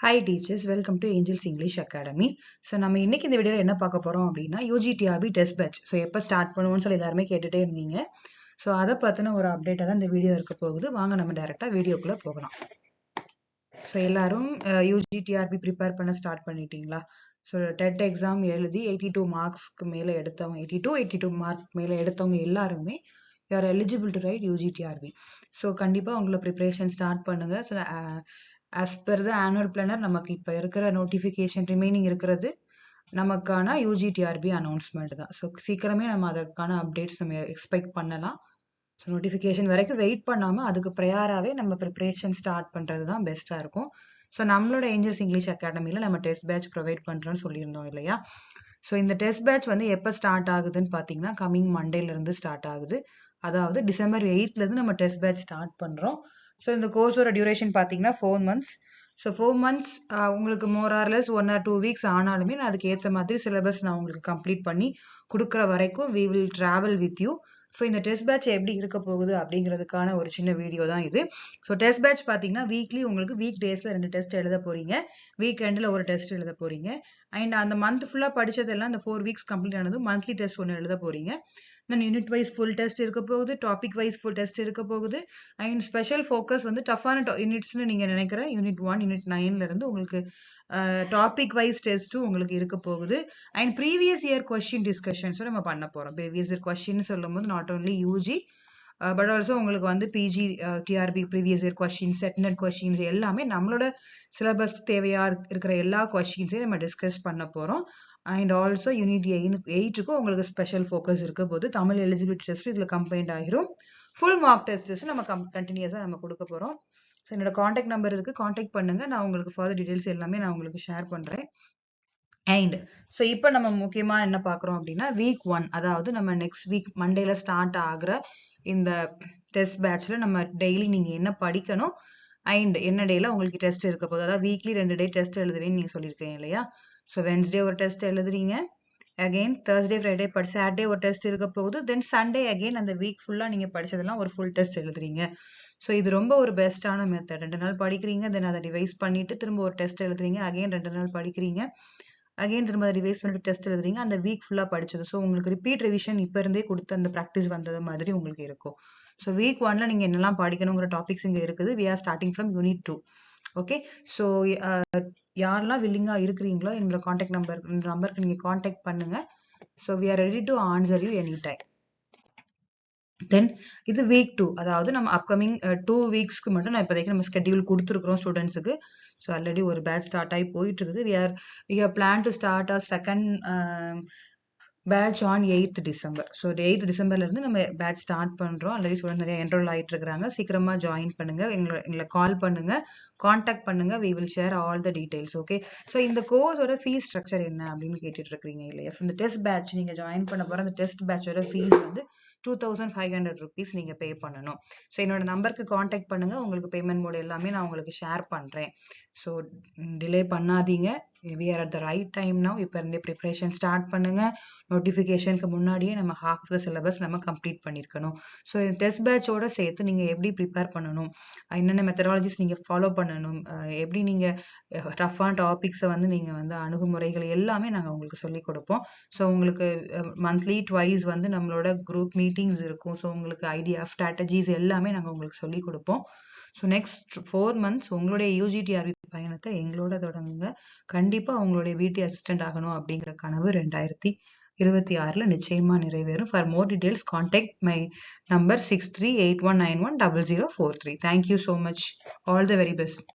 Hi teachers, welcome to Angels English Academy. So நம்ம இன்னைக்கு இந்த வீடியோல என்ன பார்க்க போறோம் அப்படின்னா UGTRB டெஸ்ட் பேட்ச். ஸோ எப்போ ஸ்டார்ட் பண்ணுவோம்னு சொல்லி எல்லாருமே கேட்டுட்டே இருந்தீங்க. ஸோ அதை பற்றின ஒரு அப்டேட்டாக தான் இந்த வீடியோ இருக்க போகுது. வாங்க நம்ம டைரெக்டாக வீடியோக்குள்ளே போகலாம். ஸோ எல்லாரும் UGTRB ப்ரிப்பேர் பண்ண ஸ்டார்ட் பண்ணிட்டீங்களா? ஸோ டெட் எக்ஸாம் எழுதி 82 மார்க்ஸ்க்கு மேலே எடுத்தவங்க 82 மார்க் மேலே எடுத்தவங்க எல்லாருமே you are eligible to write UGTRB. So கண்டிப்பாக உங்களை ப்ரிப்பரேஷன் ஸ்டார்ட் பண்ணுங்க. So as per the annual planner நமக்கு இப்போ இருக்கிற நோட்டிஃபிகேஷன் ரிமைனிங் இருக்கிறது நமக்கான UGTRB அனௌன்ஸ்மெண்ட் தான். ஸோ சீக்கிரமே நம்ம அதற்கான அப்டேட்ஸ் நம்ம எக்ஸ்பெக்ட் பண்ணலாம். ஸோ நோட்டிஃபிகேஷன் வரைக்கும் வெயிட் பண்ணாமல் அதுக்கு ப்ரையாராகவே நம்ம ப்ரிப்பரேஷன் ஸ்டார்ட் பண்ணுறது தான் பெஸ்ட்டாக இருக்கும். ஸோ நம்மளோட ஏஞ்சல்ஸ் இங்கிலீஷ் அகாடமியில் நம்ம டெஸ்ட் பேட்ச் ப்ரொவைட் பண்ணுறோன்னு சொல்லியிருந்தோம் இல்லையா? ஸோ இந்த டெஸ்ட் பேட்ச் வந்து எப்போ ஸ்டார்ட் ஆகுதுன்னு பார்த்தீங்கன்னா கம்மிங் மண்டேலேருந்து ஸ்டார்ட் ஆகுது. அதாவது December 8th நம்ம டெஸ்ட் பேட்ச் ஸ்டார்ட் பண்ணுறோம். ஸோ இந்த கோர்ஸோட டியூரேஷன் பார்த்தீங்கன்னா 4 months. ஸோ 4 months உங்களுக்கு more or less 1 or 2 weeks ஆனாலுமே நான் அதுக்கு ஏற்ற மாதிரி சிலபஸ் நான் உங்களுக்கு கம்ப்ளீட் பண்ணி கொடுக்குற வரைக்கும் we will travel with you. So இந்த டெஸ்ட் பேட்ச் எப்படி இருக்க போகுது அப்படிங்கிறதுக்கான ஒரு சின்ன வீடியோ தான் இது. ஸோ டெஸ்ட் பேட்ச் பார்த்தீங்கன்னா வீக்லி உங்களுக்கு வீக் டேஸில் 2 டெஸ்ட் எழுத போறீங்க, வீக் எண்டில் ஒரு டெஸ்ட் எழுத போறீங்க. அண்ட் அந்த மந்த் ஃபுல்லாக படிச்சதெல்லாம் இந்த 4 weeks கம்ப்ளீட் ஆனதும் மந்த்லி டெஸ்ட் ஒன்று எழுத போறீங்க. Then unit wise full test இருக்க போகுது, டாபிக் வைஸ் ஃபுல் டெஸ்ட் இருக்க போகுது. அண்ட் ஸ்பெஷல் ஃபோக்கஸ் வந்து டஃப்பான யூனிட்ஸ்னு நீங்கள் நினைக்கிற யூனிட் 1, யூனிட் 9ல இருந்து உங்களுக்கு டாபிக் வைஸ் டெஸ்ட்டும் உங்களுக்கு இருக்க போகுது. அண்ட் ப்ரீவியஸ் இயர் கொஸ்டின் டிஸ்கஷன்ஸும் நம்ம பண்ண போகிறோம். ப்ரீவியஸ் இயர் கொஸ்டின் சொல்லும் போது not only UG but also உங்களுக்கு வந்து PG TRB previous year questions, SET NET questions எல்லாமே நம்மளோட சிலபஸ் தேவையா இருக்கிற எல்லா கொஸ்டின்ஸையும் நம்ம டிஸ்கஸ் பண்ண போகிறோம். அண்ட் ஆல்சோ யூனிட் 8க்கும் உங்களுக்கு ஸ்பெஷல் ஃபோக்கஸ் இருக்க போது தமிழ் எலிஜிபிலிட்டி டெஸ்ட் இதில் கம்பைன்ட் ஆகிரும். ஃபுல் மார்க் டெஸ்ட் நம்ம கண்டினியூஸாக நம்ம கொடுக்க போகிறோம். ஸோ என்னோட காண்டாக்ட் நம்பர் இருக்கு, காண்டாக்ட் பண்ணுங்க. நான் உங்களுக்கு ஃபர்தர் டீடைல்ஸ் எல்லாமே நான் உங்களுக்கு ஷேர் பண்ணுறேன். அண்ட் ஸோ இப்போ நம்ம முக்கியமாக என்ன பார்க்குறோம் அப்படின்னா வீக் 1, அதாவது நம்ம நெக்ஸ்ட் வீக் மண்டேல ஸ்டார்ட் ஆகுற இந்த டெஸ்ட் பேட்ச்ல நம்ம டெய்லி நீங்கள் என்ன படிக்கணும் அண்ட் என்ன டேல உங்களுக்கு டெஸ்ட் இருக்க போகுது. அதாவது வீக்லி 2 டே டெஸ்ட் எழுதுவேன்னு நீங்கள் சொல்லியிருக்கீங்க இல்லையா? ஸோ வென்ஸ்டே ஒரு டெஸ்ட் எழுதுறீங்க, அகெயின் Thursday Friday சாட்டர்டே ஒரு டெஸ்ட் இருக்க போகுது, தென் சண்டே அகெயின் அந்த வீக் ஃபுல்லாக நீங்கள் படிச்சதெல்லாம் ஒரு ஃபுல் டெஸ்ட் எழுதுறீங்க. ஸோ இது ரொம்ப ஒரு பெஸ்ட்டான மெத்தட். 2 நாள் படிக்கிறீங்க, தென் அதை ரிவைஸ் பண்ணிட்டு திரும்ப ஒரு டெஸ்ட் எழுதுறீங்க, அகெயின் 2 நாள் படிக்கிறீங்க, அகெயின் திரும்ப அதை ரிவைஸ் பண்ணிட்டு டெஸ்ட் எழுதுறீங்க, அந்த வீக் ஃபுல்லாக படிச்சது. ஸோ உங்களுக்கு ரிப்பீட் ரிவிஷன் இப்போ இருந்தே கொடுத்து அந்த ப்ராக்டிஸ் வந்தது மாதிரி உங்களுக்கு இருக்கும். ஸோ வீக் 1ல நீங்கள் என்னெல்லாம் படிக்கணுங்கிற டாபிக்ஸ் இங்கே இருக்குது. we are starting from unit 2. Okay, so யாரெல்லாம் வில்லிங்காக இருக்கிறீங்களோ என்னோட காண்டாக்ட் நம்பருக்கு நீங்கள் காண்டாக்ட் பண்ணுங்க. So we are ready to answer you any time. Then இது வீக் 2, அதாவது நம்ம அப்கமிங் 2 weeksக்கு மட்டும் நான் இப்போதைக்கு நம்ம ஸ்கெட்யூல் கொடுத்துருக்குறோம் ஸ்டூடெண்ட்ஸுக்கு. ஸோ ஆல்ரெடி ஒரு பேட்ச் ஸ்டார்ட் ஆகி போயிட்டு இருக்குது. we have planned to start our second batch on 8th December. So 8th Decemberல இருந்து நம்ம பேட்ச் ஸ்டார்ட் பண்றோம். ஆல்ரெடி ஸ்டூடெண்ட் நிறைய என்ரோல் ஆயிட்டு இருக்காங்க. சீக்கிரமா ஜாயின் பண்ணுங்க, எங்களை கால் பண்ணுங்க, காண்டாக்ட் பண்ணுங்க. we will share all the details. Okay, so இந்த கோர்ஸோட ஃபீஸ் ஸ்ட்ரக்சர் என்ன அப்படின்னு கேட்டுட்டு இருக்கீங்க இல்லையா? ஸோ இந்த டெஸ்ட் பேட்ச் நீங்க ஜாயின் பண்ண போற அந்த டெஸ்ட் பேட்சோட ஃபீஸ் வந்து 2500 rupees நீங்க பே பண்ணணும். ஸோ என்னோட நம்பருக்கு காண்டாக்ட் பண்ணுங்க, உங்களுக்கு பேமெண்ட் மோட் எல்லாமே நான் உங்களுக்கு ஷேர் பண்றேன். ஸோ டிலே பண்ணாதீங்க, we are at the right time now. இப்போ இருந்தே ப்ரிப்பரேஷன் ஸ்டார்ட் பண்ணுங்க. நோட்டிஃபிகேஷனுக்கு முன்னாடியே நம்ம half the சிலபஸ் நம்ம கம்ப்ளீட் பண்ணியிருக்கணும். ஸோ டெஸ்ட் பேட்சோட சேர்த்து நீங்கள் எப்படி ப்ரிப்பேர் பண்ணணும், என்னென்ன மெத்தடாலஜிஸ் நீங்கள் ஃபாலோ பண்ணணும், எப்படி நீங்கள் டஃப்பான டாபிக்ஸை வந்து நீங்கள் வந்து அணுகுமுறைகள் எல்லாமே நாங்கள் உங்களுக்கு சொல்லிக் கொடுப்போம். ஸோ உங்களுக்கு மந்த்லி ட்வைஸ் வந்து நம்மளோட குரூப் மீட்டிங்ஸ் இருக்கும். ஸோ உங்களுக்கு ஐடியா ஸ்ட்ராட்டஜிஸ் எல்லாமே நாங்கள் உங்களுக்கு சொல்லிக் கொடுப்போம். ஸோ நெக்ஸ்ட் 4 months உங்களுடைய UGTRB பயணத்தை எங்களோட தொடங்குங்க. கண்டிப்பாக உங்களுடைய வீட்டு அசிஸ்டன்ட் ஆகணும் அப்படிங்கிற கனவு 2026ல நிச்சயமா நிறைவேறும். For more details contact my number 6381910043. Thank you so much. All the very best.